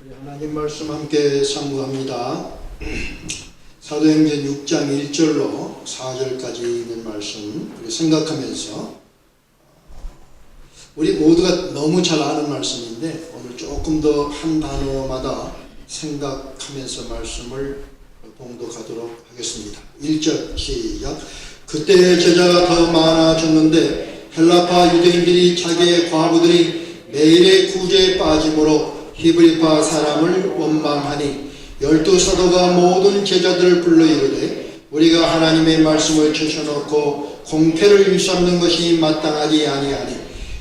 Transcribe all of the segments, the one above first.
하나님 말씀 함께 상고합니다. 사도행전 6장 1절로 4절까지 있는 말씀 우리 생각하면서 우리 모두가 너무 잘 아는 말씀인데 오늘 조금 더 한 단어마다 생각하면서 말씀을 봉독하도록 하겠습니다. 1절 시작. 그때 제자가 더 많아졌는데 헬라파 유대인들이 자기의 과부들이 매일의 구제에 빠짐으로 히브리파 사람을 원망하니 12사도가 모든 제자들을 불러 이르되 우리가 하나님의 말씀을 쳐셔놓고 공패를 일삼는 것이 마땅하지 아니하니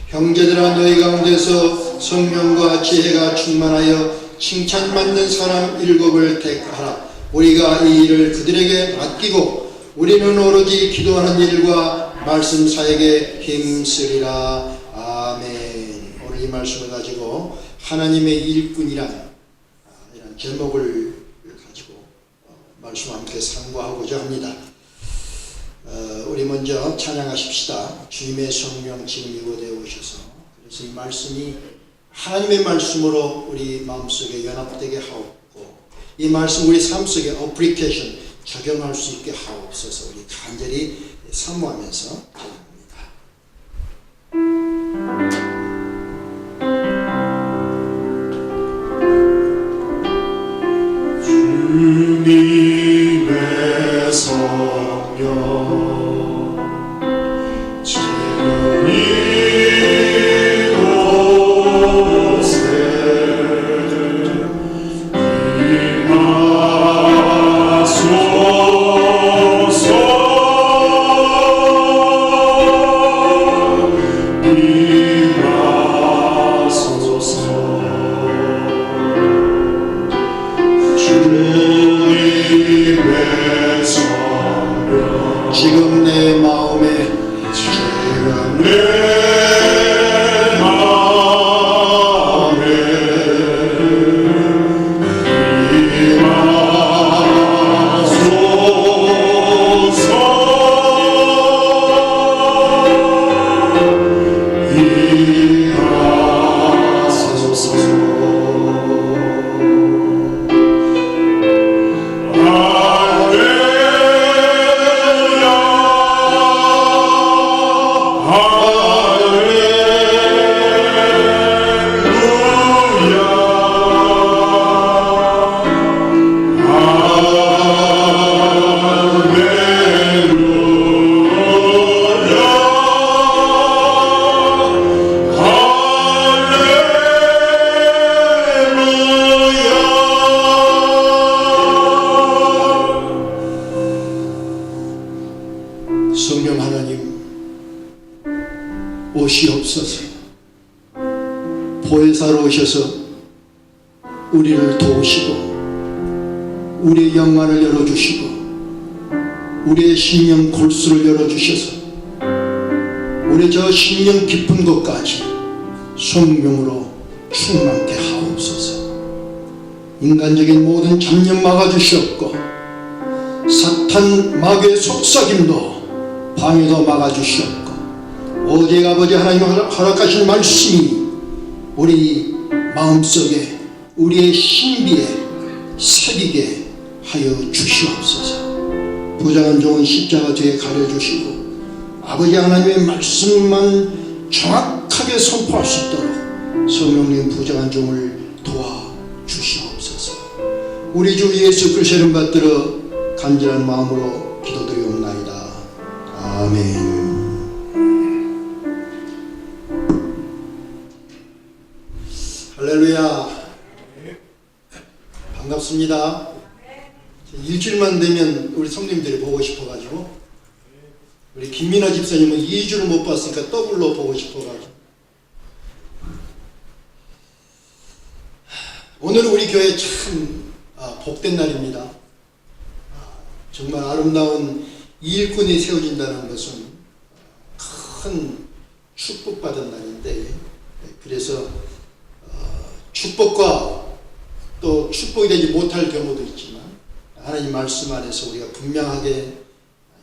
형제들아 너희 가운데서 성령과 지혜가 충만하여 칭찬받는 사람 7을 택하라. 우리가 이 일을 그들에게 맡기고 우리는 오로지 기도하는 일과 말씀 사역에 힘쓰리라. 아멘. 오늘 이 말씀을 가지고 하나님의 일꾼이란 이런 제목을 가지고 말씀 함께 상고하고자 합니다. 우리 먼저 찬양하십시다. 주님의 성령 지금 이곳에 오셔서 그래서 이 말씀이 하나님의 말씀으로 우리 마음속에 연합되게 하옵고 이 말씀 우리 삶 속에 어플리케이션 적용할 수 있게 하옵소서. 우리 간절히 사모하면서 찬양합니다. 주님의 성령 지금 이곳에 지금 내 마음에 성령 하나님 오시옵소서. 보혜사로 오셔서 우리를 도우시고 우리의 영안을 열어주시고 우리의 심령 골수를 열어주셔서 우리 저 심령 깊은 곳까지 성령으로 충만케 하옵소서. 인간적인 모든 잡념 막아주시옵고 사탄 마귀의 속삭임도 방해도 막아주시옵고 오직 아버지 하나님 허락하신 말씀이 우리 마음속에 우리의 신비에 새기게 하여 주시옵소서. 부정한 종은 십자가 뒤에 가려주시고 아버지 하나님의 말씀만 정확하게 선포할 수 있도록 성령님 부정한 종을 도와주시옵소서. 우리 주 예수 그리스도의 이름 받들어 간절한 마음으로 기도드리옵나이다. 아멘. 할렐루야. 반갑습니다. 일주일만 되면 우리 성님들이 보고 싶어가지고 우리 김민아 집사님은 2주를 못 봤으니까 더블로 보고 싶어가지고 오늘 우리 교회 참 복된 날입니다. 정말 아름다운 일꾼이 세워진다는 것은 큰 축복받은 날인데 그래서 축복과 또 축복이 되지 못할 경우도 있지만 하나님 말씀 안에서 우리가 분명하게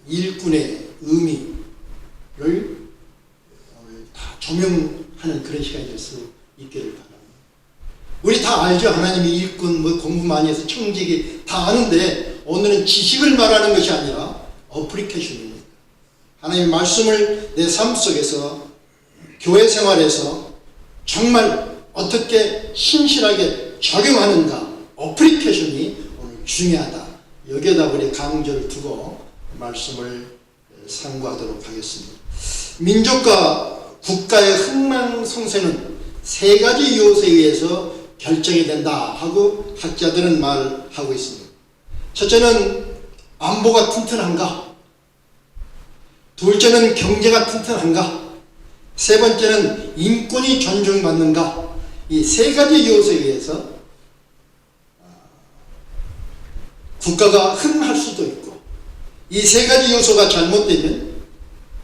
일꾼의 의미를 다 조명하는 그런 시간이 될 수 있기를 바랍니다. 우리 다 알죠. 하나님이 일꾼, 뭐 공부 많이 해서 청지기 다 아는데, 오늘은 지식을 말하는 것이 아니라 어플리케이션입니다. 하나님의 말씀을 내 삶 속에서, 교회 생활에서 정말 어떻게 신실하게 적용하는가, 어플리케이션이 오늘 중요하다. 여기에다 우리 강조를 두고 말씀을 상고하도록 하겠습니다. 민족과 국가의 흥망성쇠는 세 가지 요소에 의해서 결정이 된다 하고 학자들은 말하고 있습니다. 첫째는 안보가 튼튼한가, 둘째는 경제가 튼튼한가, 세 번째는 인권이 존중받는가. 이 세 가지 요소에 의해서 국가가 흥할 수도 있고, 이 세 가지 요소가 잘못되면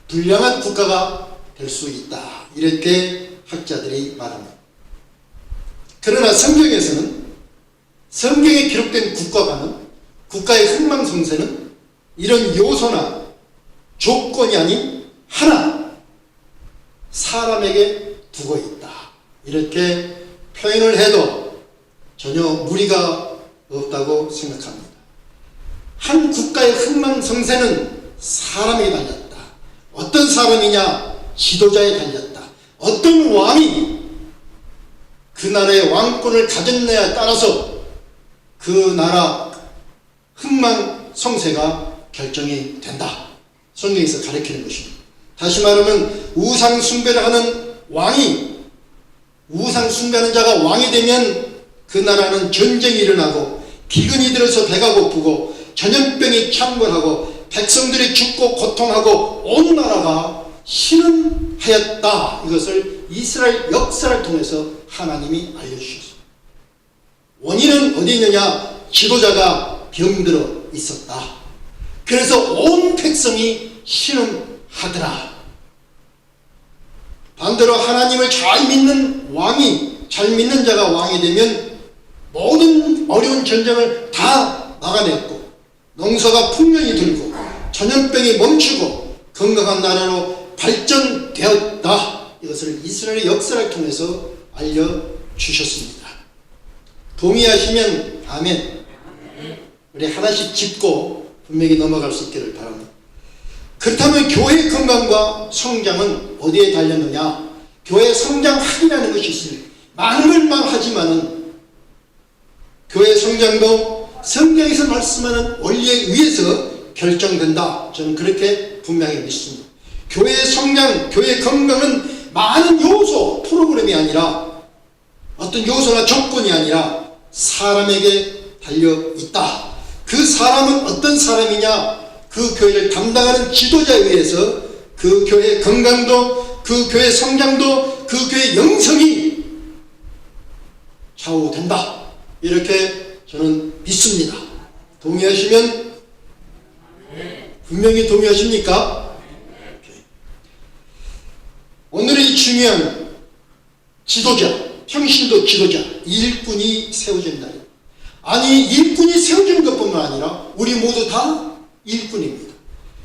불량한 국가가 될 수 있다. 이렇게 학자들이 말합니다. 그러나 성경에서는, 성경에 기록된 국가관은, 국가의 흥망성쇠는 이런 요소나 조건이 아닌 하나, 사람에게 두고 있다. 이렇게 표현을 해도 전혀 무리가 없다고 생각합니다. 한 국가의 흥망성쇠는 사람에게 달렸다. 어떤 사람이냐? 지도자에 달렸다. 어떤 왕이 그 나라의 왕권을 가졌느냐에 따라서 그 나라 흥망성쇠가 결정이 된다. 성경에서 가르치는 것입니다. 다시 말하면 우상 숭배를 하는 왕이, 우상 숭배하는 자가 왕이 되면 그 나라는 전쟁이 일어나고 기근이 들어서 배가 고프고 전염병이 창궐하고 백성들이 죽고 고통하고 온 나라가 신음하였다. 이것을 이스라엘 역사를 통해서 하나님이 알려주셨습니다. 원인은 어디 있느냐? 지도자가 병들어 있었다. 그래서 온 백성이 신음하더라. 반대로 하나님을 잘 믿는 왕이, 잘 믿는 자가 왕이 되면 모든 어려운 전쟁을 다 막아냈고, 농사가 풍년이 들고 전염병이 멈추고 건강한 나라로 발전되었다. 이것을 이스라엘의 역사를 통해서 알려주셨습니다. 동의하시면 아멘. 우리 하나씩 짚고 분명히 넘어갈 수 있기를 바랍니다. 그렇다면 교회 건강과 성장은 어디에 달렸느냐? 교회 성장하기라는 것이 있습니다. 많은 걸 말하지만은 교회 성장도 성경에서 말씀하는 원리에 의해서 결정된다. 저는 그렇게 분명히 믿습니다. 교회의 성장, 교회의 건강은 많은 요소, 프로그램이 아니라, 어떤 요소나 조건이 아니라 사람에게 달려있다. 그 사람은 어떤 사람이냐? 그 교회를 담당하는 지도자에 의해서 그 교회의 건강도, 그 교회의 성장도, 그 교회의 영성이 좌우된다. 이렇게 저는 믿습니다. 동의하시면? 분명히 동의하십니까? 오늘의 이 중요한 지도자, 평신도 지도자, 일꾼이 세워진다. 아니, 일꾼이 세워지는 것뿐만 아니라 우리 모두 다 일꾼입니다.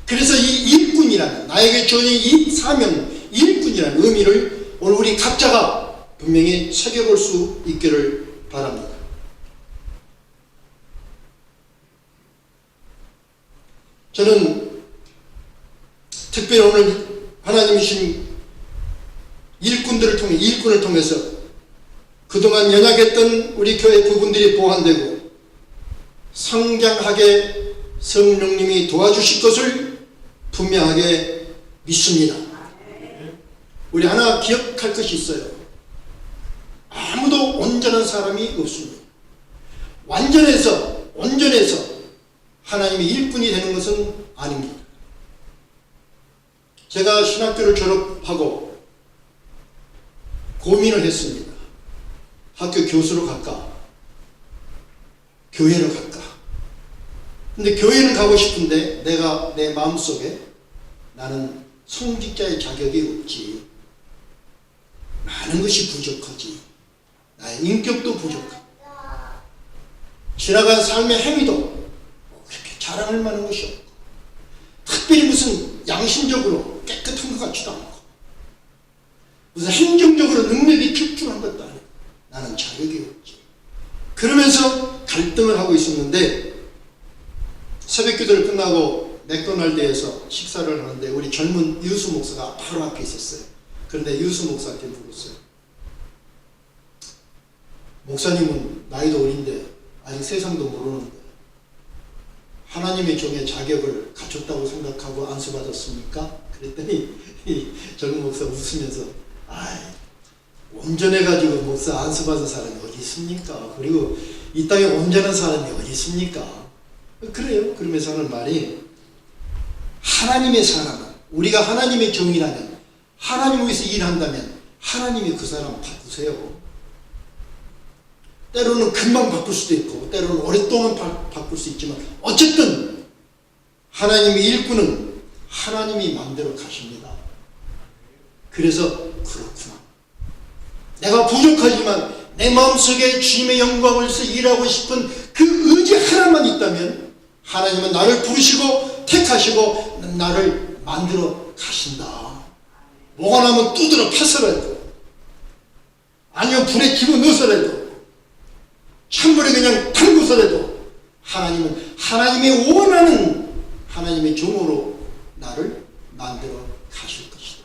그래서 이 일꾼이라는, 나에게 주어진 이 사명, 일꾼이라는 의미를 오늘 우리 각자가 분명히 새겨볼 수 있기를 바랍니다. 저는 특별히 오늘 하나님이 주신 일꾼을 통해서 그동안 연약했던 우리 교회 부분들이 보완되고 성장하게 성령님이 도와주실 것을 분명하게 믿습니다. 우리 하나 기억할 것이 있어요. 아무도 온전한 사람이 없습니다. 온전해서 하나님의 일꾼이 되는 것은 아닙니다. 제가 신학교를 졸업하고 고민을 했습니다. 학교 교수로 갈까? 교회로 갈까? 근데 교회는 가고 싶은데 내가 내 마음속에 나는 성직자의 자격이 없지. 많은 것이 부족하지. 나의 인격도 부족하고 지나간 삶의 행위도 그렇게 자랑할 만한 것이 없고 특별히 무슨 양심적으로 깨끗한 것 같지도 않고 무슨 행정적으로 능력이 출중한 것도 아니고 나는 자격이 없지. 그러면서 갈등을 하고 있었는데 새벽 기도를 끝나고 맥도날드에서 식사를 하는데 우리 젊은 유수 목사가 바로 앞에 있었어요. 그런데 유수 목사한테 물었어요. 목사님은 나이도 어린데 아직 세상도 모르는데 하나님의 종의 자격을 갖췄다고 생각하고 안수받았습니까? 그랬더니 이 젊은 목사 웃으면서 온전해가지고 목사 안수받은 사람이 어디 있습니까? 그리고 이 땅에 온전한 사람이 어디 있습니까? 그래요. 그러면서 하는 말이 하나님의 사람은 우리가 하나님의 종이라면 하나님 위해서 일한다면 하나님이 그 사람 바꾸세요. 때로는 금방 바꿀 수도 있고 때로는 오랫동안 바꿀 수 있지만 어쨌든 하나님의 일꾼은 하나님이 마음대로 가십니다. 그래서 그렇구나. 내가 부족하지만 내 마음속에 주님의 영광을 위해서 일하고 싶은 그 의지 하나만 있다면 하나님은 나를 부르시고 택하시고 나를 만들어 가신다. 뭐가 나면 두드러 파서라도 아니면 불에 집어넣어서라도 찬물에 그냥 담그서라도 하나님은 하나님의 원하는 하나님의 종으로 나를 만들어 가실 것이다.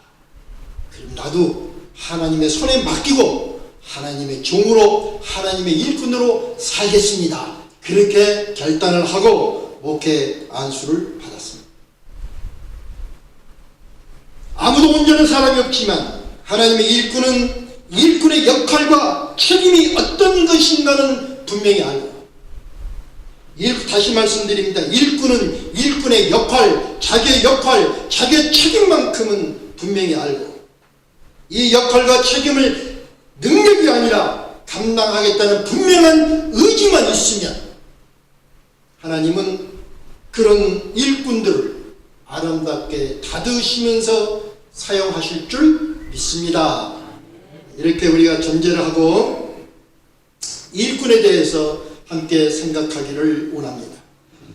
그럼 나도 하나님의 손에 맡기고 하나님의 종으로 하나님의 일꾼으로 살겠습니다. 그렇게 결단을 하고 목회 안수를 받았습니다. 아무도 온전한 사람이 없지만 하나님의 일꾼은 일꾼의 역할과 책임이 어떤 것인가는 분명히 알고, 다시 말씀드립니다. 일꾼은 일꾼의 역할, 자기의 역할, 자기의 책임만큼은 분명히 알고 이 역할과 책임을 능력이 아니라 감당하겠다는 분명한 의지만 있으면 하나님은 그런 일꾼들을 아름답게 다드시면서 사용하실 줄 믿습니다. 이렇게 우리가 전제를 하고 일꾼에 대해서 함께 생각하기를 원합니다.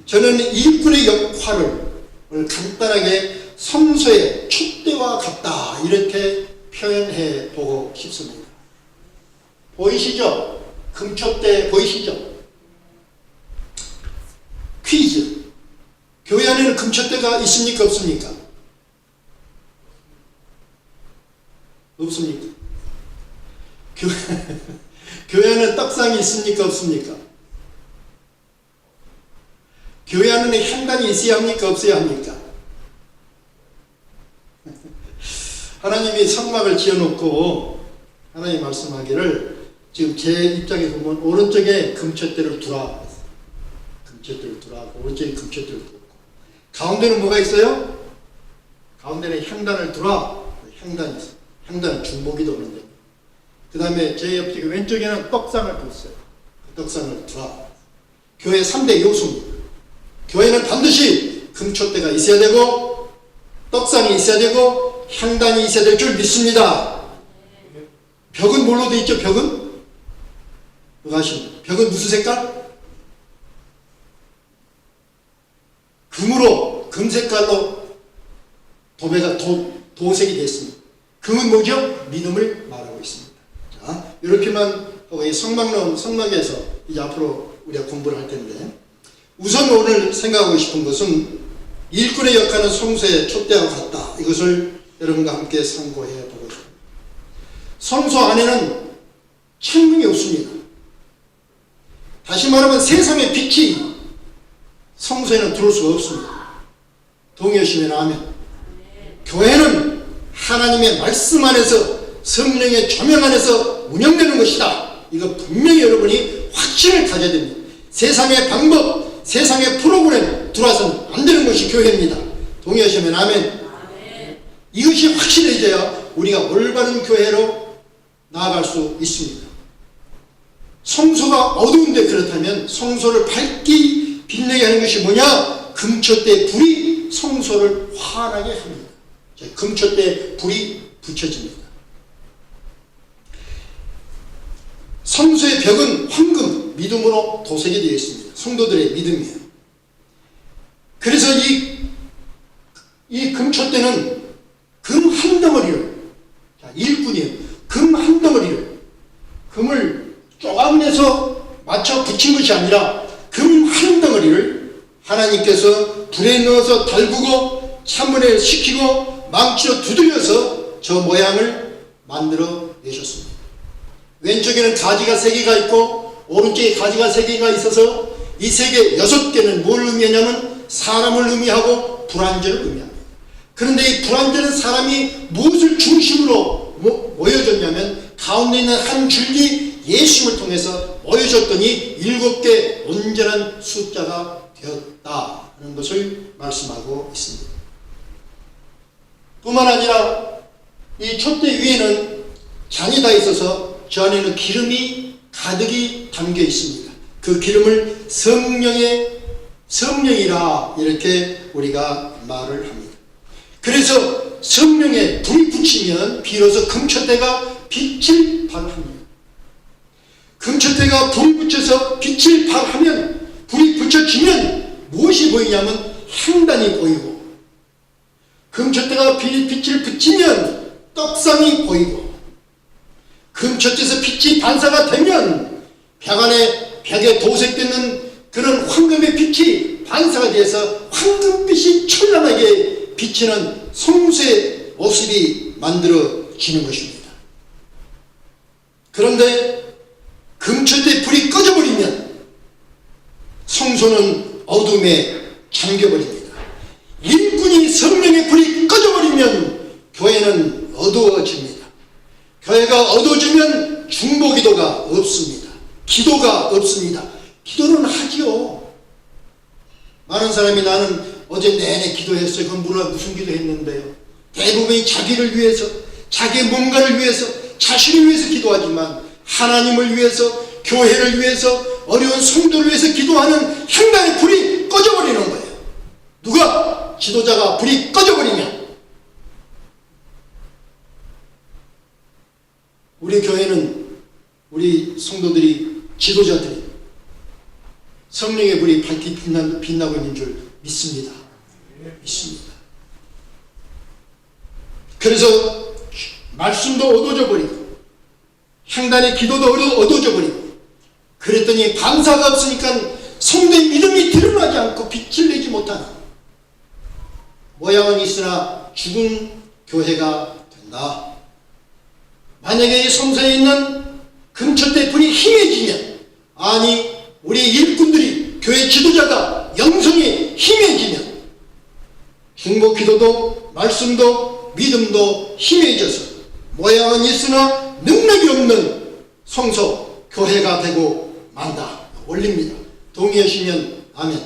저는 일꾼의 역할을 오늘 간단하게 성소의 촛대와 같다 이렇게 표현해 보고 싶습니다. 보이시죠? 금촛대 보이시죠? 퀴즈. 교회 안에는 금촛대가 있습니까? 없습니까? 없습니까? 교회 안에 떡상이 있습니까? 없습니까? 교회 안에 향단이 있어야 합니까? 없어야 합니까? 하나님이 성막을 지어놓고 하나님 말씀하기를 지금 제 입장에 보면 오른쪽에 금촛대를 두라. 금촛대를 두라. 오른쪽에 금촛대를 두고 가운데는 뭐가 있어요? 가운데는 향단을 두라. 향단이 있어요. 향단은 중보기도 오는데 그 다음에 제 옆쪽에 왼쪽에는 떡상을 뒀어요. 그 떡상을 두라. 교회 3대 요소입니다. 교회는 반드시 금촛대가 있어야 되고 떡상이 있어야 되고 향단이 있어야 될 줄 믿습니다. 벽은 뭘로 되어 있죠? 벽은? 누가 아십니까? 벽은 무슨 색깔? 금으로, 금색깔로 도배가 도색이 됐습니다. 금은 뭐죠? 믿음을 말하고 있습니다. 자, 이렇게만 하고 이 성막에서 이제 앞으로 우리가 공부를 할 텐데 우선 오늘 생각하고 싶은 것은 일꾼의 역할은 성소의 촛대와 같다. 이것을 여러분과 함께 상고해 보고 싶습니다. 성소 안에는 창문이 없습니다. 다시 말하면 세상의 빛이 성소에는 들어올 수가 없습니다. 동의하시면 아멘. 교회는 하나님의 말씀 안에서 성령의 조명 안에서 운영되는 것이다. 이거 분명히 여러분이 확신을 가져야 됩니다. 세상의 방법, 세상의 프로그램 들어와서는 안 되는 것이 교회입니다. 동의하시면 아멘. 이것이 확실해져야 우리가 올바른 교회로 나아갈 수 있습니다. 성소가 어두운데 그렇다면 성소를 밝게 빛나게 하는 것이 뭐냐? 금촛대 불이 성소를 환하게 합니다. 금촛대 불이 붙여집니다. 성소의 벽은 황금, 믿음으로 도색이 되어 있습니다. 성도들의 믿음이에요. 그래서 이 금촛대는 금 한 덩어리를, 일꾼이에요. 금 한 덩어리를, 금을 맞춰 붙인 것이 아니라 금 한 덩어리를 하나님께서 불에 넣어서 달구고 찬물에 식히고 망치로 두들려서 저 모양을 만들어 내셨습니다. 왼쪽에는 가지가 3개가 있고 오른쪽에 가지가 3개가 있어서 이 3개 6개는 뭘 의미하냐면 사람을 의미하고 불완전을 의미합니다. 그런데 이 불완전한 사람이 무엇을 중심으로 모여졌냐면 가운데 있는 한 줄기 예수님을 통해서 모여졌더니 7개 온전한 숫자가 되었다 하는 것을 말씀하고 있습니다. 뿐만 아니라 이 촛대 위에는 잔이 다 있어서 저 안에는 기름이 가득이 담겨 있습니다. 그 기름을 성령이라 이렇게 우리가 말을 합니다. 그래서 성령에 불이 붙이면 비로소 금촛대가 빛을 발합니다. 금촛대가 불이 붙여서 빛을 발하면 불이 붙여지면 무엇이 보이냐면 향단이 보이고 금촛대가 빛을 붙이면 떡상이 보이고 금촛대에서 빛이 반사가 되면 벽에 도색되는 그런 황금의 빛이 반사가 되어서 황금빛이 찬란하게 비치는 성소의 모습이 만들어지는 것입니다. 그런데 금촛대 불이 꺼져버리면 성소는 어둠에 잠겨버립니다. 일꾼이 성령의 불이 꺼져버리면 교회는 어두워집니다. 교회가 어두워지면 중보기도가 없습니다. 기도가 없습니다. 기도는 하지요. 많은 사람이 나는 어제 내내 기도했어요. 그건 무슨 기도했는데요. 대부분이 자기를 위해서, 자기 뭔가를 위해서, 자신을 위해서 기도하지만 하나님을 위해서, 교회를 위해서, 어려운 성도를 위해서 기도하는 향단의 불이 꺼져버리는 거예요. 누가? 지도자가 불이 꺼져버리면. 우리 교회는 우리 성도들이, 지도자들이 성령의 불이 밝게 빛나고 있는 줄 믿습니다. 믿습니다. 그래서 말씀도 어두워져 버리고 향단의 기도도 어두워져 버리고 그랬더니 반사가 없으니까 성도의 믿음이 드러나지 않고 빛을 내지 못하는 모양은 있으나 죽은 교회가 된다. 만약에 이 성소에 있는 금촛대 불이 힘해지면, 아니 우리 일꾼들이, 교회 지도자가 영성이 힘해지면 중보 기도도 말씀도 믿음도 힘해져서 모양은 있으나 능력이 없는 성소 교회가 되고 만다. 올립니다. 동의하시면 아멘.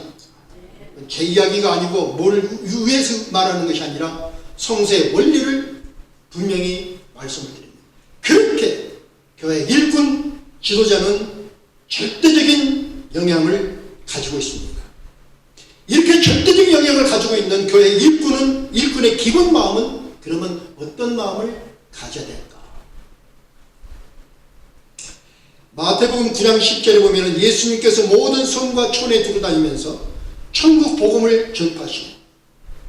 제 이야기가 아니고 뭘 위해서 말하는 것이 아니라 성서의 원리를 분명히 말씀을 드립니다. 그렇게 교회 일꾼 지도자는 절대적인 영향을 가지고 있습니다. 이렇게 절대적인 영향을 가지고 있는 교회 일꾼의 기본 마음은 그러면 어떤 마음을 가져야 될까? 마태복음 9장 10절에 보면 예수님께서 모든 성과 촌에 두고 다니면서 천국 복음을 전파하시고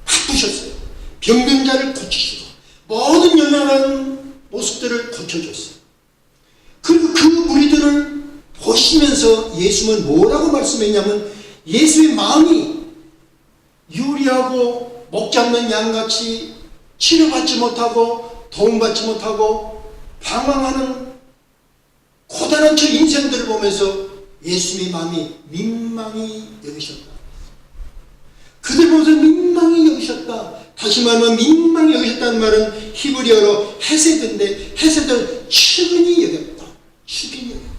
바쁘셨어요. 병든 자를 고치시고 모든 연약한 모습들을 고쳐줬어요. 그리고 그 무리들을 보시면서 예수님은 뭐라고 말씀했냐면 예수의 마음이 유리하고 목 잡는 양같이 치료받지 못하고 도움받지 못하고 방황하는 고단한 저 인생들을 보면서 예수님의 마음이 민망히 여기셨다. 그들 보면서 민망히 여기셨다. 다시 말하면 민망히 여기셨다는 말은 히브리어로 헤세드인데 헤세드는 측은히 여겼다. 측은히 여겼다.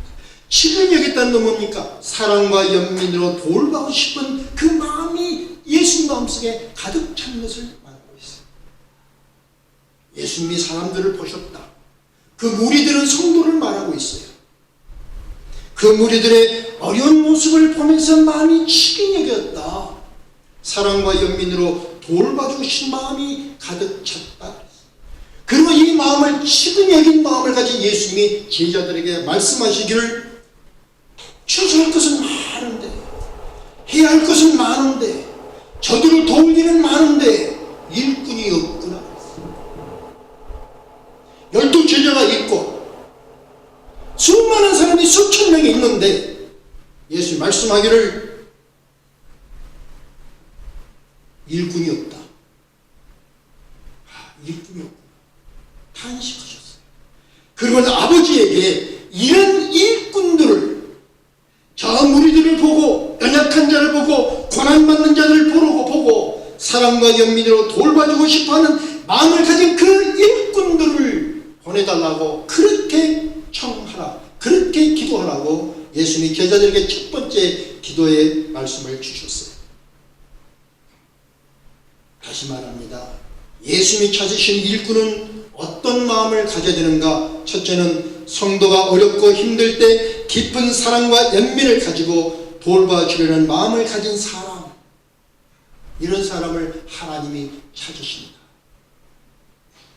측은히 여겼다는 건 뭡니까? 사랑과 연민으로 돌보고 싶은 그 마음이 예수님 마음속에 가득 찬 것을 말하고 있어요. 예수님이 사람들을 보셨다. 그 무리들은 성도를 말하고 있어요. 그 무리들의 어려운 모습을 보면서 마음이 측은히 여겼다. 사랑과 연민으로 돌봐주신 마음이 가득 찼다. 그리고 이 마음을 측은히 여긴 마음을 가진 예수님이 제자들에게 말씀하시기를 추수할 것은 많은데 해야 할 것은 많은데 저들을 도울 일은 많은데 일꾼이 없구나. 12 제자가 있고 수많은 사람이 수천 명이 있는데 하는데 예수님 말씀하기를 일꾼이 없다. 일꾼이 없구나. 탄식하셨어요. 그리고 아버지에게 이런 일꾼들을, 저 무리들을 보고, 연약한 자를 보고, 고난받는 자를 보고 사랑과 연민으로 돌봐주고 싶어하는 마음을 가진 그 일꾼들을 보내달라고 그렇게 청하라, 그렇게 기도하라고 예수님이 제자들에게 첫 번째 기도의 말씀을 주셨어요. 다시 말합니다. 예수님이 찾으신 일꾼은 어떤 마음을 가져야 되는가? 첫째는 성도가 어렵고 힘들 때 깊은 사랑과 연민을 가지고 돌봐주려는 마음을 가진 사람, 이런 사람을 하나님이 찾으십니다.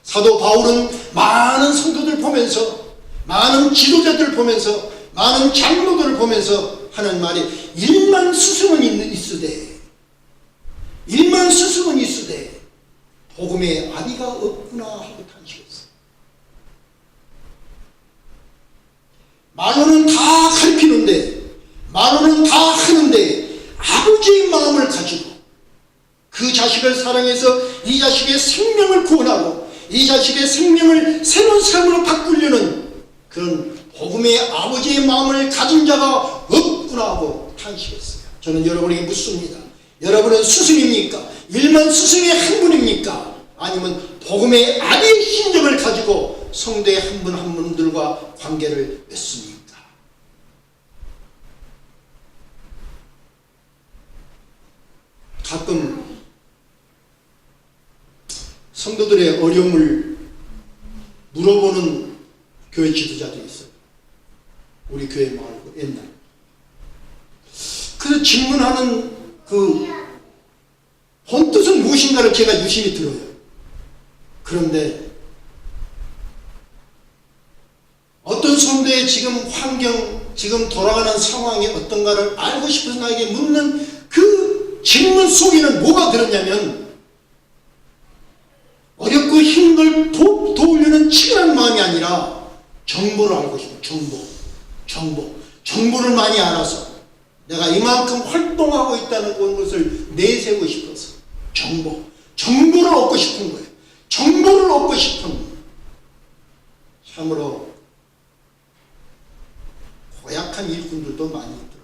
사도 바울은 많은 성도들 보면서, 많은 지도자들 보면서, 많은 장로들을 보면서 하는 말이 일만 스승은 있으되 복음의 아비가 없구나 하고 탄식했어요. 말로는 다 가르치는데, 말로는 다 하는데 아버지의 마음을 가지고 그 자식을 사랑해서 이 자식의 생명을 구원하고 이 자식의 생명을 새로운 삶으로 바꾸려는 그런 복음의 아버지의 마음을 가진 자가 없구나 하고 탄식했어요. 저는 여러분에게 묻습니다. 여러분은 스승입니까? 일만 스승의 한 분입니까? 아니면 복음의 아비의 심정을 가지고 성도의 한 분 한 분들과 관계를 맺습니까? 가끔 성도들의 어려움을 물어보는 교회 지도자도 있어요. 우리 교회 말고 옛날. 그래서 질문하는 그 본뜻은 무엇인가를 제가 유심히 들어요. 그런데 어떤 성도의 지금 환경, 지금 돌아가는 상황이 어떤가를 알고 싶어서 나에게 묻는 그 질문 속에는 뭐가 들었냐면, 어렵고 힘든 걸 도우려는 치밀한 마음이 아니라 정보를 알고 싶어요. 정보를 많이 알아서 내가 이만큼 활동하고 있다는 것을 내세우고 싶어서 정보를 얻고 싶은 거예요. 정보를 얻고 싶은, 참으로 고약한 일꾼들도 많이 있더라고요.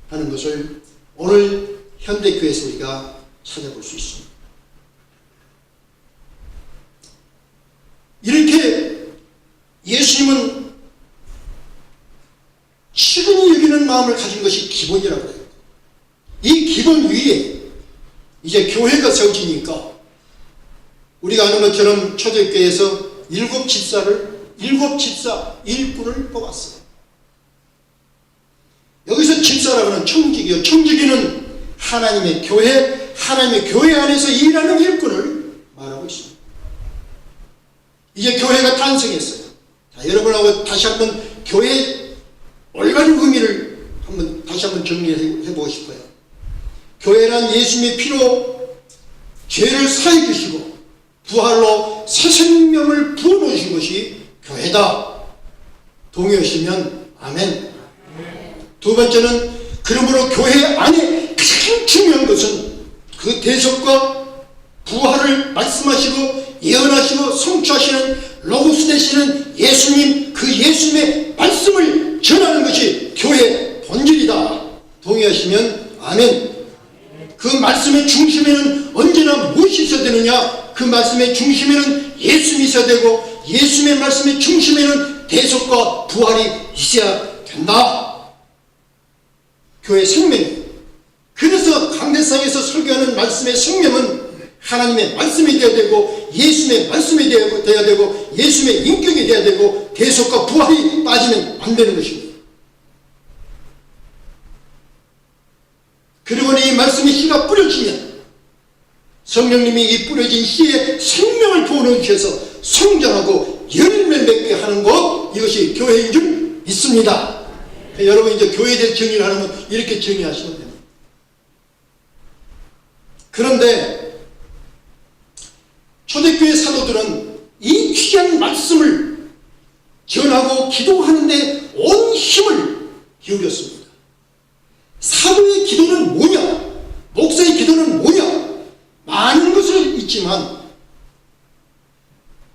하는 것을 오늘 현대교회에서 우리가 찾아볼 수 있습니다. 이렇게 예수님은 치근히 여기는 마음을 가진 것이 기본이라고 해요. 이 기본 위에 이제 교회가 세워지니까 우리가 아는 것처럼 초대교회에서 7집사 일꾼을 뽑았어요. 여기서 집사라고 하는 청지기요. 청지기는 하나님의 교회 안에서 일하는 일꾼을 말하고 있습니다. 이제 교회가 탄생했어요. 자, 여러분하고 다시 한번 교회의 올바른 의미를 다시 한번 정리해 보고 싶어요. 교회란 예수님의 피로 죄를 사해 주시고 부활로 새 생명을 부어놓으신 것이 교회다. 동의하시면 아멘. 두 번째는, 그러므로 교회 안에 가장 중요한 것은 그 대속과 부활을 말씀하시고 예언하시고 성취하시는 로고스 되시는 예수님, 그 예수님의 말씀을 전하는 것이 교회의 본질이다. 동의하시면 아멘. 그 말씀의 중심에는 언제나 무엇이 있어야 되느냐? 그 말씀의 중심에는 예수님이 있어야 되고, 예수님의 말씀의 중심에는 대속과 부활이 있어야 된다. 교회 생명이. 그래서 강대상에서 설교하는 말씀의 생명은 하나님의 말씀이 되어야 되고, 예수님의 말씀이 되어야 되고, 예수님의 인격이 되어야 되고, 대속과 부활이 빠지면 안 되는 것입니다. 그리고 이 말씀의 씨가 뿌려지면 성령님이 이 뿌려진 씨에 생명을 부어넣으셔서 성장하고 열매를 맺게 하는 것, 이것이 교회인 줄 믿습니다. 여러분 이제 교회에 대해 정의를 하면 이렇게 정의하시면 됩니다. 그런데 초대교회 사도들은 이 귀한 말씀을 전하고 기도하는데 온 힘을 기울였습니다. 사도의 기도는 뭐냐? 목사의 기도는 뭐냐? 많은 것을 있지만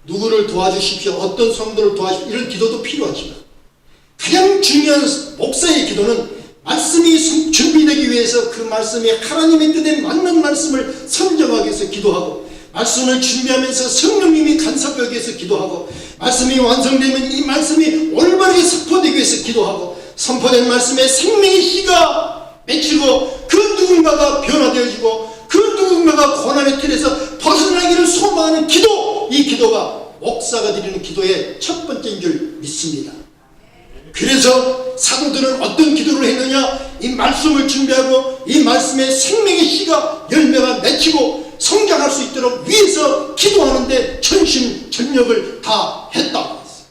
누구를 도와주십시오, 어떤 성도를 도와주십시오, 이런 기도도 필요하지만 가장 중요한 목사의 기도는 말씀이 준비되기 위해서 그 말씀이 하나님의 뜻에 맞는 말씀을 선정하기 위해서 기도하고, 말씀을 준비하면서 성령님이 간섭하기 위해서 기도하고, 말씀이 완성되면 이 말씀이 올바르게 선포되기 위해서 기도하고, 선포된 말씀에 생명의 씨가 맺히고 그 누군가가 변화되어지고 그 누군가가 고난의 틀에서 벗어나기를 소망하는 기도, 이 기도가 목사가 드리는 기도의 첫 번째인 줄 믿습니다. 그래서 사도들은 어떤 기도를 했느냐? 이 말씀을 준비하고 이 말씀에 생명의 씨가 열매가 맺히고 성장할 수 있도록 위해서 기도하는데 전심전력을 다 했다고 했어요.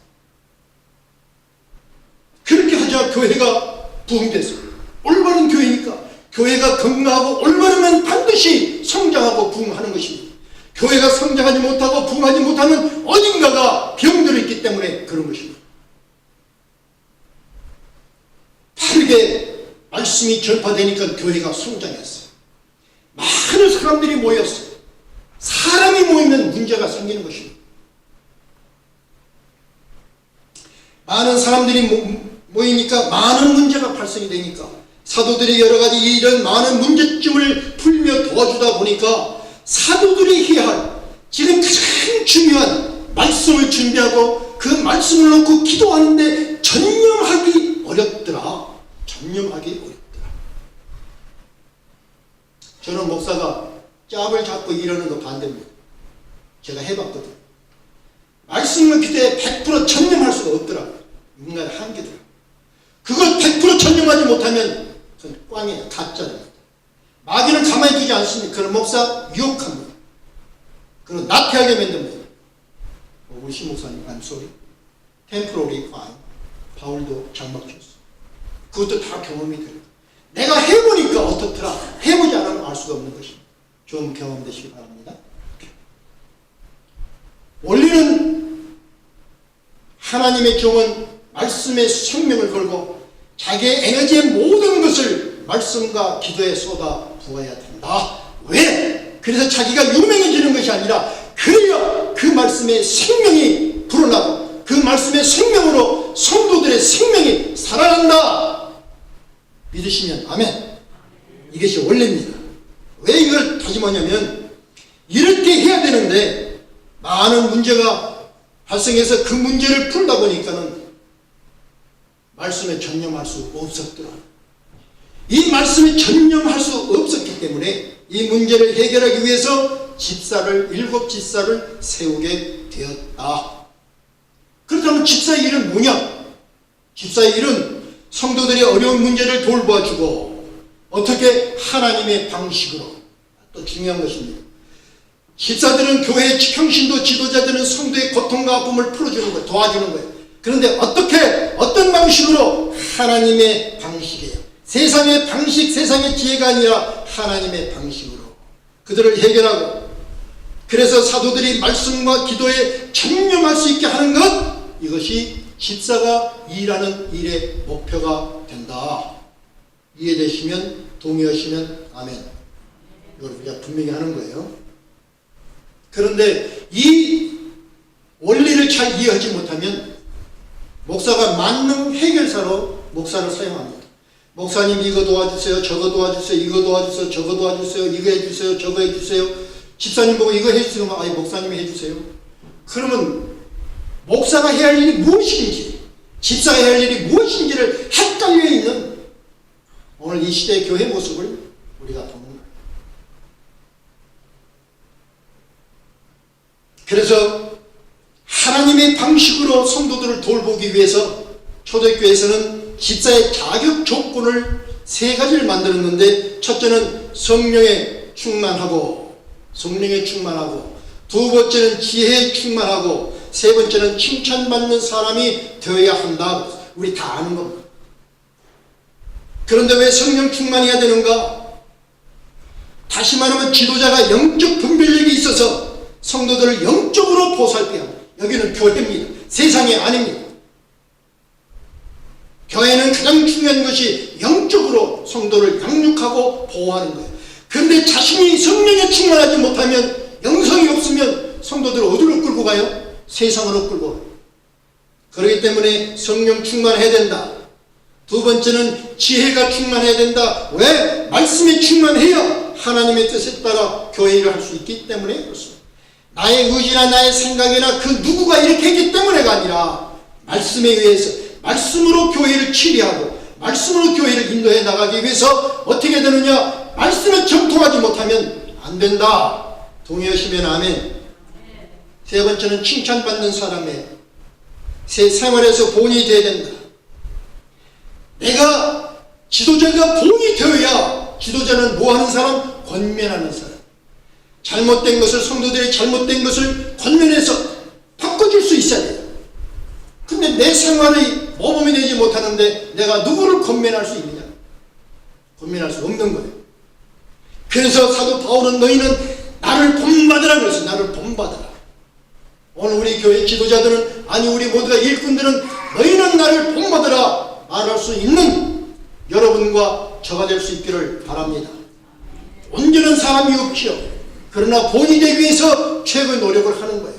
그렇게 하자 교회가 부흥됐습니다. 올바른 교회니까, 교회가 건강하고 올바르면 반드시 성장하고 부흥하는 것입니다. 교회가 성장하지 못하고 부흥하지 못하면 어딘가가 병들어 있기 때문에 그런 것입니다. 바르게 말씀이 전파되니까 교회가 성장했어요. 많은 사람들이 모였어요. 사람이 모이면 문제가 생기는 것입니다. 많은 사람들이 모이니까 많은 문제가 발생이 되니까 사도들이 여러 가지 이런 많은 문제점을 풀며 도와주다 보니까 사도들이 해야 할 지금 가장 중요한 말씀을 준비하고 그 말씀을 놓고 기도하는데 전념하기 어렵더라. 전념하기 어렵더라. 저는 목사가 짭을 잡고 이러는 거 반대입니다. 제가 해봤거든요. 말씀을 그때 100% 전념할 수가 없더라. 인간의 한계더라. 그걸 100% 전념하지 못하면 그건 꽝이에요. 가짜입니다. 마귀는 가만히 두지 않습니다. 그런 목사 유혹합니다. 그런 나태하게 만듭니다. 우리 시 목사님, I'm sorry. temporary fine. 바울도 장막 쳤어. 그것도 다 경험이 돼요. 내가 해보니까 어떻더라. 해보지 않으면 알 수가 없는 것입니다. 좀 경험되시기 바랍니다. 원리는 하나님의 종은 말씀에 생명을 걸고 자기의 에너지의 모든 것을 말씀과 기도에 쏟아 부어야 된다. 왜? 그래서 자기가 유명해지는 것이 아니라 그래야 그 말씀에 생명이 불어나고 그 말씀의 생명으로 성도들의 생명이 살아난다. 믿으시면 아멘. 이것이 원리입니다. 왜 이걸 다짐하냐면 이렇게 해야 되는데 많은 문제가 발생해서 그 문제를 풀다 보니까는 말씀에 전념할 수 없었더라. 이 말씀에 전념할 수 없었기 때문에 이 문제를 해결하기 위해서 일곱 집사를 세우게 되었다. 그렇다면 집사의 일은 뭐냐? 집사의 일은 성도들이 어려운 문제를 돌봐주고 어떻게 하나님의 방식으로, 또 중요한 것입니다. 집사들은 교회의 평신도 지도자들은 성도의 고통과 아픔을 풀어주는 거예요. 도와주는 거예요. 그런데 어떤 방식으로? 하나님의 방식이에요. 세상의 방식, 세상의 지혜가 아니라 하나님의 방식으로 그들을 해결하고, 그래서 사도들이 말씀과 기도에 전념할 수 있게 하는 것, 이것이 집사가 일하는 일의 목표가 된다. 이해되시면, 동의하시면 아멘. 이걸 우리가 분명히 하는 거예요. 그런데 이 원리를 잘 이해하지 못하면 목사가 만능 해결사로 목사를 사용합니다. 목사님 이거 도와주세요, 저거 도와주세요, 이거 도와주세요, 저거 도와주세요, 이거 해주세요, 저거 해주세요. 집사님 보고 이거 해주세요. 아니 목사님이 해주세요. 그러면 목사가 해야 할 일이 무엇인지, 집사가 해야 할 일이 무엇인지를 헷갈려 있는 오늘 이 시대의 교회 모습을 우리가 보는 거예요. 그래서 하나님의 방식으로 성도들을 돌보기 위해서 초대교회에서는 집사의 자격 조건을 3가지를 만들었는데, 첫째는 성령에 충만하고, 두 번째는 지혜에 충만하고, 세 번째는 칭찬받는 사람이 되어야 한다. 우리 다 아는 겁니다. 그런데 왜 성령 충만해야 되는가? 다시 말하면 지도자가 영적 분별력이 있어서 성도들을 영적으로 보살펴야 합니다. 여기는 교회입니다. 세상이 아닙니다. 교회는 가장 중요한 것이 영적으로 성도를 양육하고 보호하는 거예요. 그런데 자신이 성령에 충만하지 못하면, 영성이 없으면 성도들을 어디로 끌고 가요? 세상으로 끌고 가요. 그렇기 때문에 성령 충만해야 된다. 두 번째는 지혜가 충만해야 된다. 왜? 말씀에 충만해야 하나님의 뜻에 따라 교회 일을 할 수 있기 때문에 그렇습니다. 나의 의지나 나의 생각이나 그 누구가 이렇게 했기 때문에가 아니라 말씀에 의해서, 말씀으로 교회를 치리하고 말씀으로 교회를 인도해 나가기 위해서 어떻게 되느냐? 말씀에 정통하지 못하면 안 된다. 동의하시면 아멘. 세 번째는 칭찬받는 사람의 새 생활에서 본이 되어야 된다. 내가 지도자가 본이 되어야, 지도자는 뭐 하는 사람? 권면하는 사람. 잘못된 것을, 성도들의 잘못된 것을 권면해서 바꿔줄 수 있어야 돼요. 근데 내 생활이 모범이 되지 못하는데 내가 누구를 권면할 수 있느냐? 권면할 수 없는 거예요. 그래서 사도 바울은 너희는 나를 본받으라 그랬어요. 나를 본받으라. 오늘 우리 교회 지도자들은, 아니 우리 모두가 일꾼들은 너희는 나를 본받으라 말할 수 있는 여러분과 저가 될 수 있기를 바랍니다. 온전한 사람이 없지요. 그러나 본이 되기 위해서 최고의 노력을 하는 거예요.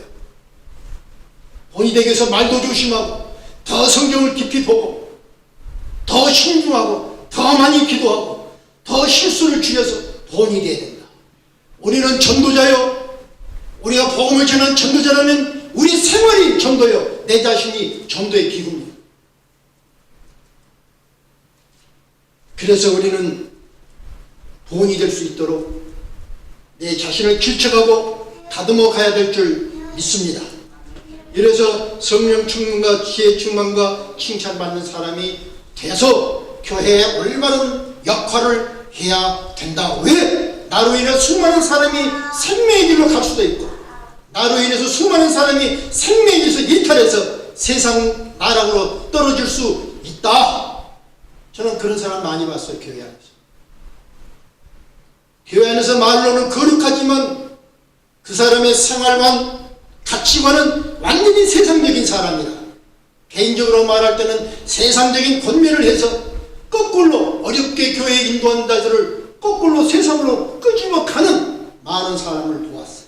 본이 되기 위해서 말도 조심하고, 더 성경을 깊이 보고, 더 신중하고, 더 많이 기도하고, 더 실수를 줄여서 본이 되어야 된다. 우리는 전도자요. 우리가 복음을 전하는 전도자라면 우리 생활이 전도요. 내 자신이 전도의 기구입니다. 그래서 우리는 본이 될 수 있도록 내 자신을 길쳐가고 다듬어 가야 될 줄 믿습니다. 이래서 성령 충만과 지혜 충만과 칭찬받는 사람이 돼서 교회에 올바른 역할을 해야 된다. 왜? 나로 인해 수많은 사람이 생명의 길로 갈 수도 있고, 나로 인해서 수많은 사람이 생명의 길에서 이탈해서 세상 나락으로 떨어질 수 있다. 저는 그런 사람 많이 봤어요. 교회 안에서. 교회 안에서 말로는 거룩하지만 그 사람의 생활관, 가치관은 완전히 세상적인 사람이라, 개인적으로 말할 때는 세상적인 권면을 해서 거꾸로 어렵게 교회에 인도한 자들을 거꾸로 세상으로 끄집어 가는 많은 사람을 보았어요.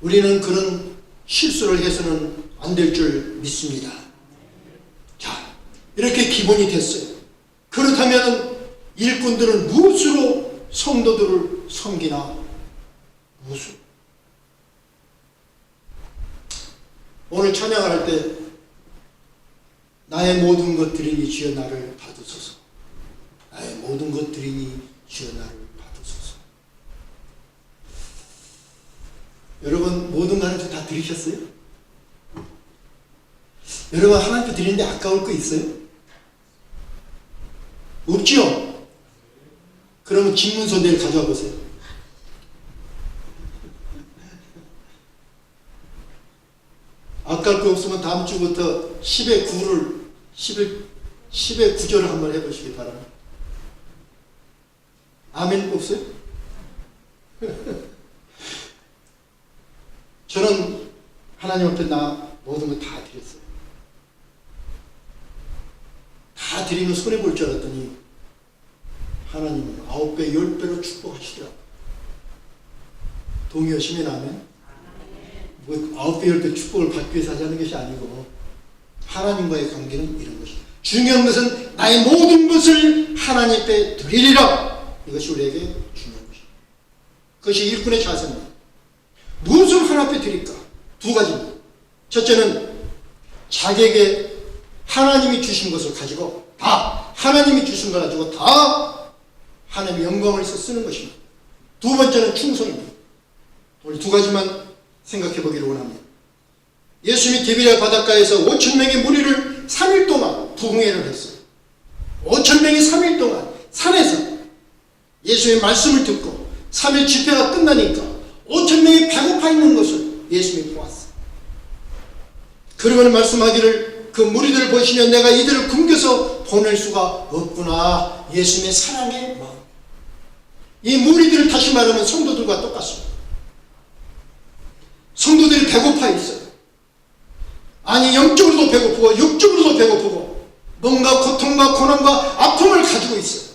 우리는 그런 실수를 해서는 안 될 줄 믿습니다. 자, 이렇게 기본이 됐어요. 그렇다면 일꾼들은 무엇으로 성도들을 섬기나? 무엇으로? 오늘 찬양할 때 나의 모든 것들이니 주여 나를 받으소서. 나의 모든 것들이니 주여 나를 받으소서. 여러분 모든 거 하나님께 다 드리셨어요? 여러분 하나님께 드리는데 아까울 거 있어요? 없지요? 그러면 집문서 내일 가져와 보세요. 아까울 거 없으면 다음 주부터 10의 9절을 한번 해보시기 바랍니다. 아멘 없어요? 저는 하나님 앞에 나 모든 거 다 드렸어요. 다 드리면 손해볼 줄 알았더니 하나님은 9배, 10배로 축복하시더라고요. 동의하시면 아멘? 뭐 9배, 10배 축복을 받기 위해서 하자는 것이 아니고 하나님과의 관계는 이런 것이다. 중요한 것은 나의 모든 것을 하나님 앞에 드리리라. 이것이 우리에게 중요한 것입니다. 그것이 일꾼의 자세입니다. 무엇을 하나님 앞에 드릴까? 두 가지입니다. 첫째는 자기에게 하나님이 주신 것을 가지고 다 하나님이 주신 걸 가지고 다 하나님의 영광을 위해서 쓰는 것입니다. 두 번째는 충성입니다. 오늘 두 가지만 생각해 보기를 원합니다. 예수님이 디베랴 바닷가에서 5,000명의 무리를 3일 동안 부흥회를 했어요. 5,000명이 3일 동안 산에서 예수님의 말씀을 듣고 3일 집회가 끝나니까 5,000명이 배고파 있는 것을 예수님이 보았어요. 그러고는 말씀하기를 그 무리들을 보시면 내가 이들을 굶겨서 보낼 수가 없구나. 예수님의 사랑의 마음. 이 무리들을 다시 말하면 성도들과 똑같습니다. 성도들이 배고파 있어요. 아니 영적으로도 배고프고 육적으로도 배고프고 뭔가 고통과 고난과 아픔을 가지고 있어요.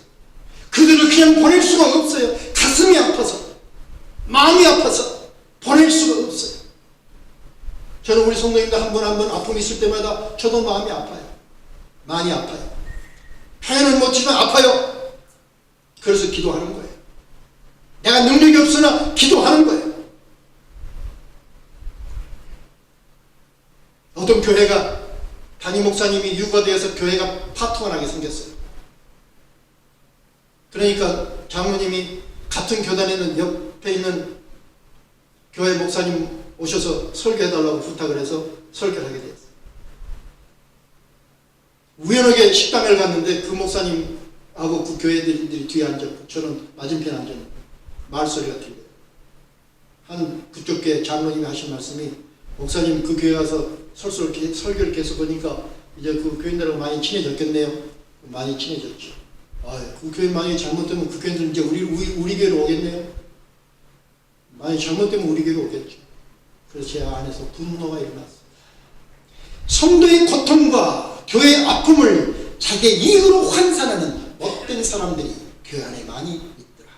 그들을 그냥 보낼 수가 없어요. 가슴이 아파서, 마음이 아파서 보낼 수가 없어요. 저는 우리 성도님들 한 분 한 분 아픔이 있을 때마다 저도 마음이 아파요. 많이 아파요. 표현은 못지만 아파요. 그래서 기도하는 거예요. 내가 능력이 없으나 기도하는 거예요. 어떤 교회가 담임 목사님이 유가되어서 교회가 파토가 나게 생겼어요. 그러니까 장로님이 같은 교단에는 옆에 있는 교회 목사님 오셔서 설교해달라고 부탁을 해서 설교를 하게 되었어요. 우연하게 식당을 갔는데 그 목사님하고 그 교회들이 뒤에 앉았고 저는 맞은편에 앉았는데 말소리가 들려요. 한 그쪽 교회 장로님이 하신 말씀이 목사님 그 교회 가서 설교를 계속 하니까 이제 그 교인들하고 많이 친해졌겠네요. 많이 친해졌죠. 그 교회 만약에 잘못되면 그 교인들은 이제 우리 교회로 오겠네요. 많이 잘못되면 우리 교회로 오겠죠. 그래서 제 안에서 분노가 일어났어요. 성도의 고통과 교회의 아픔을 자기의 이익으로 환산하는 못된 사람들이 교회 안에 많이 있더라.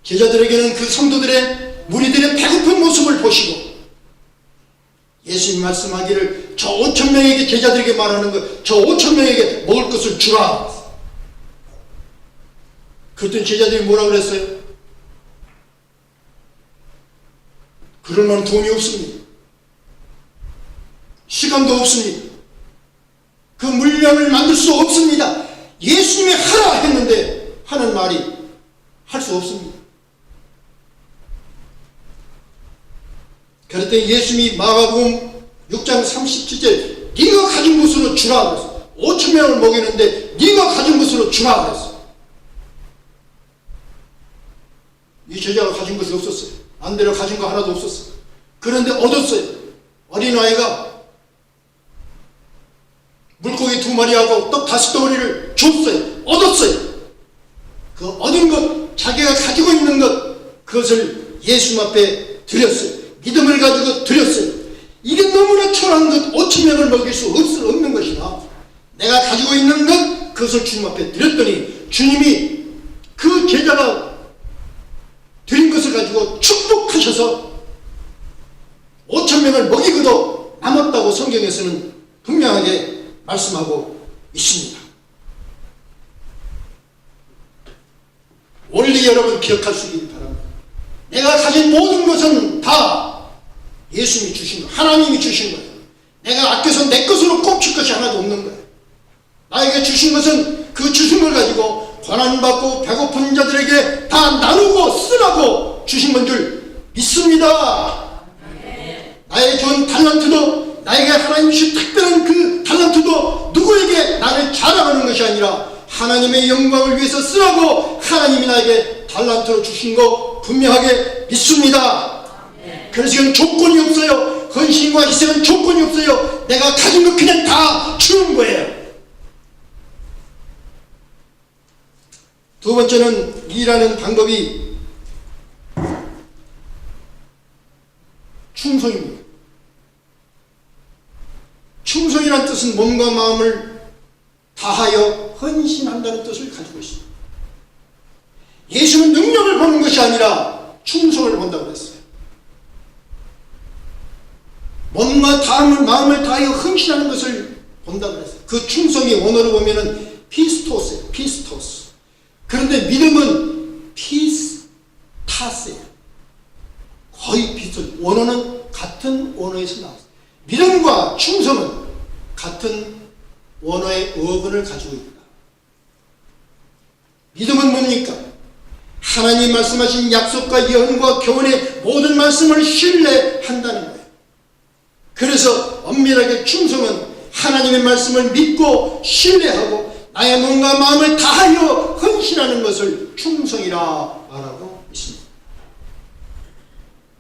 제자들에게는 그 성도들의 무리들의 배고픈 모습을 보시고 예수님 말씀하기를 저 5,000명에게 제자들에게 말하는 것, 저 5,000명에게 먹을 것을 주라. 그랬더니 제자들이 뭐라 그랬어요? 그럴 만한 돈이 없습니다. 시간도 없습니다. 그 물량을 만들 수 없습니다. 예수님이 하라 했는데 하는 말이 할 수 없습니다. 그랬더니 예수님이 마가복음 6장 37절 네가 가진 것으로 주라 그랬어요. 5,000명을 먹이는데 네가 가진 것으로 주라 그랬어요. 이 제자가 가진 것이 없었어요. 안대로 가진 거 하나도 없었어요. 그런데 얻었어요. 어린아이가 물고기 2마리하고 떡 5덩어리를 줬어요. 얻었어요. 그 얻은 것, 자기가 가지고 있는 것, 그것을 예수님 앞에 드렸어요. 믿음을 가지고 드렸어요. 이게 너무나 초라한 것, 5,000명을 먹일 수 없는 것이나 내가 가지고 있는 것, 그것을 주님 앞에 드렸더니 주님이 그 제자가 드린 것을 가지고 축복하셔서 5,000명을 먹이고도 남았다고 성경에서는 분명하게 말씀하고 있습니다. 원리 여러분 기억하시기 바랍니다. 내가 가진 모든 것은 다 예수님이 주신 거예요. 하나님이 주신 거예요. 내가 아껴서 내 것으로 꼽칠 것이 하나도 없는 거예요. 나에게 주신 것은 그 주신 걸 가지고 고난받고 배고픈 자들에게 다 나누고 쓰라고 주신 건 줄 믿습니다. 나의 좋은 달란트도, 나에게 하나님이 주신 특별한 그 달란트도 누구에게 나를 자랑하는 것이 아니라 하나님의 영광을 위해서 쓰라고 하나님이 나에게 달란트로 주신 거 분명하게 믿습니다. 그래서 이건 조건이 없어요. 헌신과 희생은 조건이 없어요. 내가 가진 거 그냥 다 주는 거예요. 두 번째는 일하는 방법이 충성입니다. 충성이라는 뜻은 몸과 마음을 다하여 헌신한다는 뜻을 가지고 있습니다. 예수는 능력을 보는 것이 아니라 충성을 본다고 했어요. 몸과 마음을 다하여 헌신하는 것을 본다고 했어요. 그 충성이 원어로 보면은 피스토스예요. 피스토스. 그런데 믿음은 피스타스예요. 거의 비슷해요. 원어는 같은 원어에서 나왔어요. 믿음과 충성은 같은 원어의 어근을 가지고 있다. 믿음은 뭡니까? 하나님 말씀하신 약속과 예언과 교훈의 모든 말씀을 신뢰한다는 거예요. 그래서 엄밀하게 충성은 하나님의 말씀을 믿고 신뢰하고 나의 몸과 마음을 다하여 헌신하는 것을 충성이라 말하고 있습니다.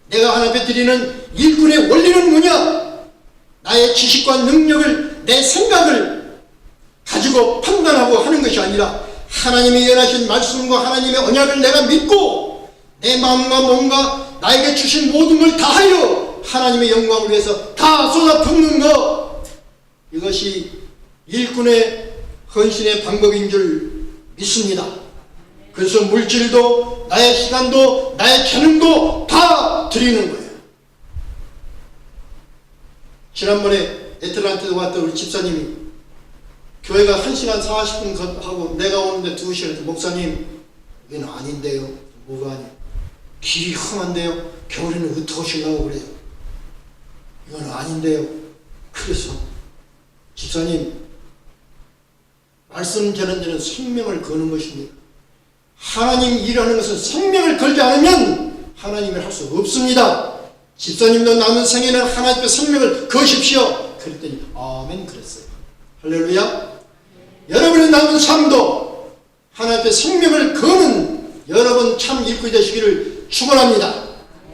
내가 하나님 앞에 드리는 일꾼의 원리는 뭐냐? 나의 지식과 능력을, 내 생각을 가지고 판단하고 하는 것이 아니라 하나님의 예언하신 말씀과 하나님의 언약을 내가 믿고 내 마음과 몸과 나에게 주신 모든 걸 다하여 하나님의 영광을 위해서 다 쏟아붓는 것, 이것이 일꾼의 헌신의 방법인 줄 믿습니다. 그래서 물질도 나의 시간도 나의 재능도 다 드리는 거예요. 지난번에 애틀란타에 왔던 우리 집사님이 교회가 1시간 40분 하고 내가 오는데 2시간 해서 목사님 여기는 아닌데요. 뭐가 아니에요? 길이 험한데요. 겨울에는 어떻게 오시려고 그래요? 이건 아닌데요. 그래서 집사님, 말씀 전하는 데는 생명을 거는 것입니다. 하나님 일하는 것은 생명을 걸지 않으면 하나님을 할 수 없습니다. 집사님도 남은 생에는 하나님의 생명을 거십시오. 그랬더니 아멘 그랬어요. 할렐루야. 여러분의 남은 삶도 하나님의 생명을 거는 여러분 참 일꾼이 되시기를 축원합니다.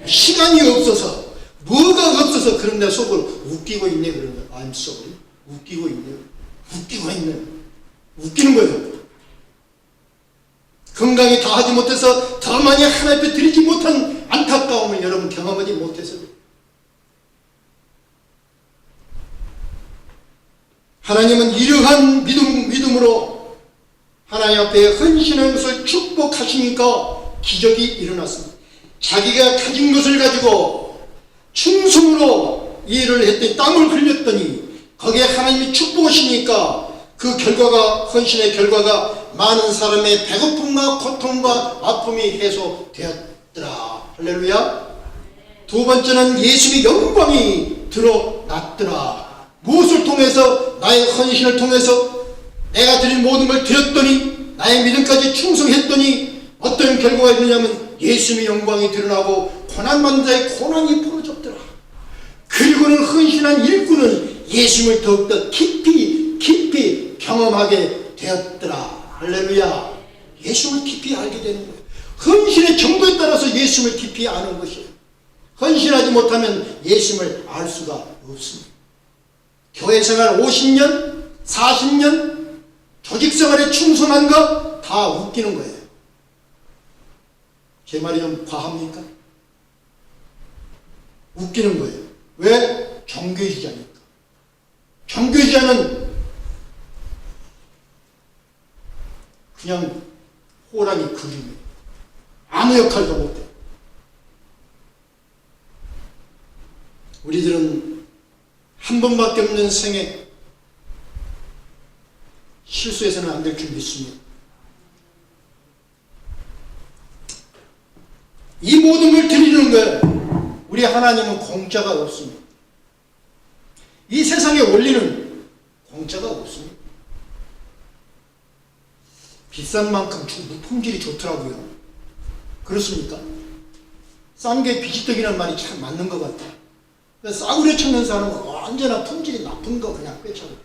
시간이 없어서 뭐가 없어서 그런 데 속으로 웃기고 있네. 그런 거 I'm sorry. 웃기고 있네. 웃기고 있네. 웃기는 거예요. 건강이 다 하지 못해서 더 많이 하나님 앞에 드리지 못한 안타까움을 여러분 경험하지 못해서 하나님은 이러한 믿음으로 하나님 앞에 헌신하는 것을 축복하시니까 기적이 일어났습니다. 자기가 가진 것을 가지고 충성으로 일을 했더니 땀을 흘렸더니 거기에 하나님이 축복하시니까 그 결과가, 헌신의 결과가 많은 사람의 배고픔과 고통과 아픔이 해소되었더라. 할렐루야. 두 번째는 예수의 영광이 드러났더라. 무엇을 통해서? 나의 헌신을 통해서 내가 드린 모든 걸 드렸더니 나의 믿음까지 충성했더니 어떤 결과가 있느냐면 예수의 영광이 드러나고 고난받는 자의 고난이 풀어졌더라. 그리고는 헌신한 일꾼은 예수를 더욱더 깊이 경험하게 되었더라. 할렐루야. 예수를 깊이 알게 되는 거예요. 헌신의 정도에 따라서 예수를 깊이 아는 것이에요. 헌신하지 못하면 예수를 알 수가 없습니다. 교회 생활 50년, 40년, 조직 생활에 충성한 거 다 웃기는 거예요. 제 말이 좀 과합니까? 웃기는 거예요. 왜? 정교지자니까. 정교지자는 그냥 호랑이 그림이에요. 아무 역할도 못해. 우리들은 한 번밖에 없는 생에 실수해서는 안 될 줄 믿습니다. 이 모든 걸 드리는 거예요. 우리 하나님은 공짜가 없습니다. 이 세상의 원리는 공짜가 없습니다. 비싼 만큼 품질이 좋더라고요. 그렇습니까? 싼 게 비지떡이라는 말이 참 맞는 것 같아요. 싸구려 찾는 사람은 언제나 품질이 나쁜 거 그냥 꿰차고.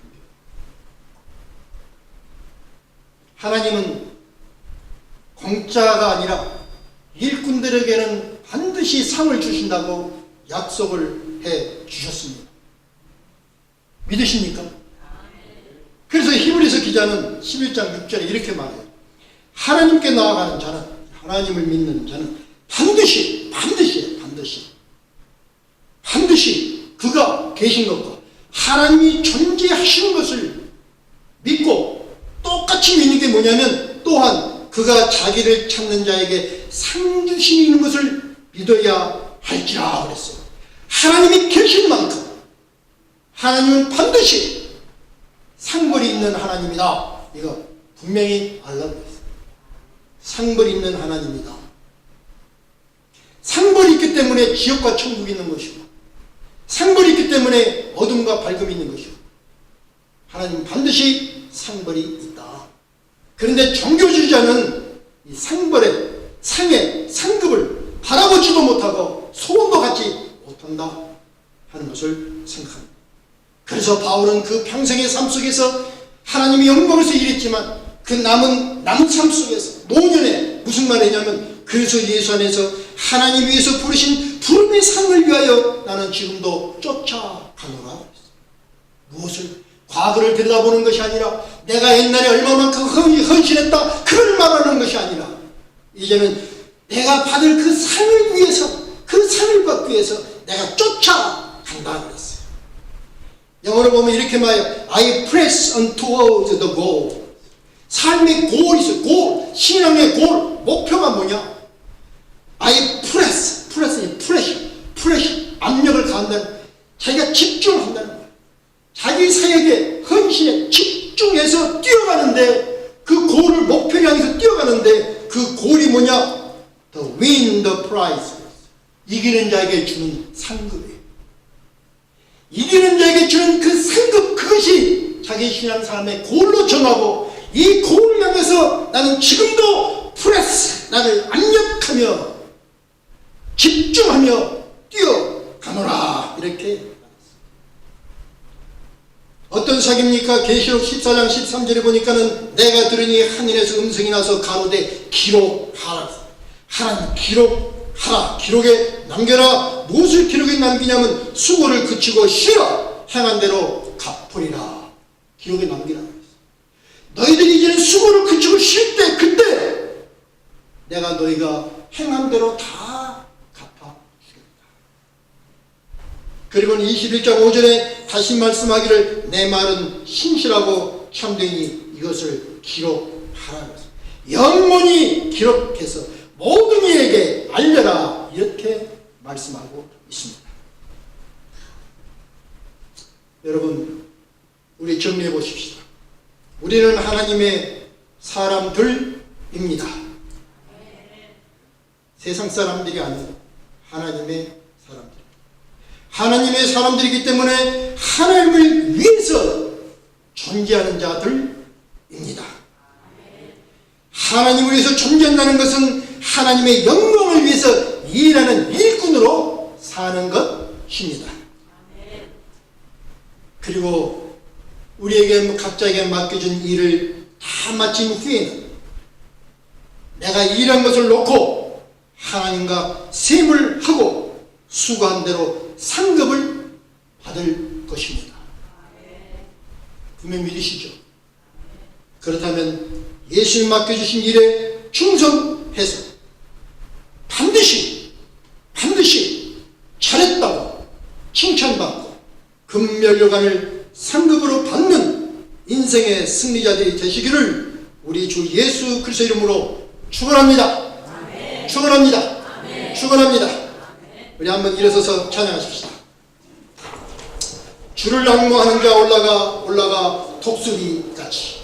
하나님은 공짜가 아니라 일꾼들에게는 반드시 상을 주신다고 약속을 해 주셨습니다. 믿으십니까? 그래서 히브리서 기자는 11장 6절에 이렇게 말해요. 하나님께 나아가는 자는, 하나님을 믿는 자는 반드시 그가 계신 것과 하나님이 존재하시는 것을 믿고 똑같이 믿는 게 뭐냐면 또한 그가 자기를 찾는 자에게 상 주시는 것을 믿어야 할지라 그랬어요. 하나님이 계신 만큼 하나님은 반드시 상벌이 있는 하나님이다. 이거 분명히 알라고 했어요. 상벌이 있는 하나님이다. 상벌이 있기 때문에 지옥과 천국이 있는 것이고 상벌이 있기 때문에 어둠과 밝음이 있는 것이고 하나님은 반드시 상벌이 있다. 그런데 종교주의자는 이 상벌의 상의 상급을 바라보지도 못하고 소원도 갖지 못한다 하는 것을 생각합니다. 그래서 바울은 그 평생의 삶 속에서 하나님의 영광에서 일했지만 그 남은 삶 속에서 노년에 무슨 말을 했냐면 그래서 예수 안에서 하나님 위해서 부르신 부름의 상을 위하여 나는 지금도 쫓아가노라. 무엇을? 과거를 들여다보는 것이 아니라 내가 옛날에 얼마만큼 헌신했다 그걸 말하는 것이 아니라 이제는 내가 받을 그 상을 위해서 그 상을 받기 위해서 내가 쫓아간다 그랬어요. 영어로 보면 이렇게 말해요. I press on towards the goal. 삶의 골이 있어요. 골. 신앙의 골. 목표가 뭐냐? I press. 프레시. 압력을 가한다는 거예요. 자기가 집중한다는 거예요. 자기 사역에 헌신에 집중해서 뛰어가는데 그 골을 목표를 향해서 뛰어가는데 그 골이 뭐냐? The win the prize. 이기는 자에게 주는 상급이에요. 이기는 자에게 주는 그 상급, 그것이 자기 신앙사람의 골로 정하고 이 골을 향해서 나는 지금도 프레스, 나를 압력하며 집중하며 뛰어가노라. 이렇게 어떤 사기입니까? 계시록 14장 13절에 보니까는 내가 들으니 하늘에서 음성이 나서 가로되 기록하라. 하나님 기록하라. 기록에 남겨라. 무엇을 기록에 남기냐면 수고를 그치고 쉬어 행한 대로 갚으리라. 기록에 남기라. 너희들이 이제는 수고를 그치고 쉴 때 그때 내가 너희가 행한 대로 다 갚아주겠다. 그리고 21장 5절에 다시 말씀하기를 내 말은 신실하고 참되니 이것을 기록하라. 영원히 기록해서 모든 이에게 알려라. 이렇게 말씀하고 있습니다. 여러분, 우리 정리해 보십시다. 우리는 하나님의 사람들입니다. 세상 사람들이 아니고 하나님의 사람들. 하나님의 사람들이기 때문에 하나님을 위해서 존재하는 자들입니다. 하나님을 위해서 존재한다는 것은 하나님의 영광을 위해서 일하는 일꾼으로 사는 것입니다. 그리고 우리에게 각자에게 맡겨준 일을 다 마친 후에는 내가 일한 것을 놓고 하나님과 셈을하고 수고한 대로 상급을 받을 것입니다. 분명히 믿으시죠? 그렇다면 예수님 맡겨주신 일에 충성해서 반드시 잘했다고 칭찬받고 금면류관을 상급으로 받는 인생의 승리자들이 되시기를 우리 주 예수 그리스도 이름으로 축원합니다. 축원합니다. 우리 한번 일어서서 찬양하십시다. 주를 앙모하는 자 올라가 독수리 같이.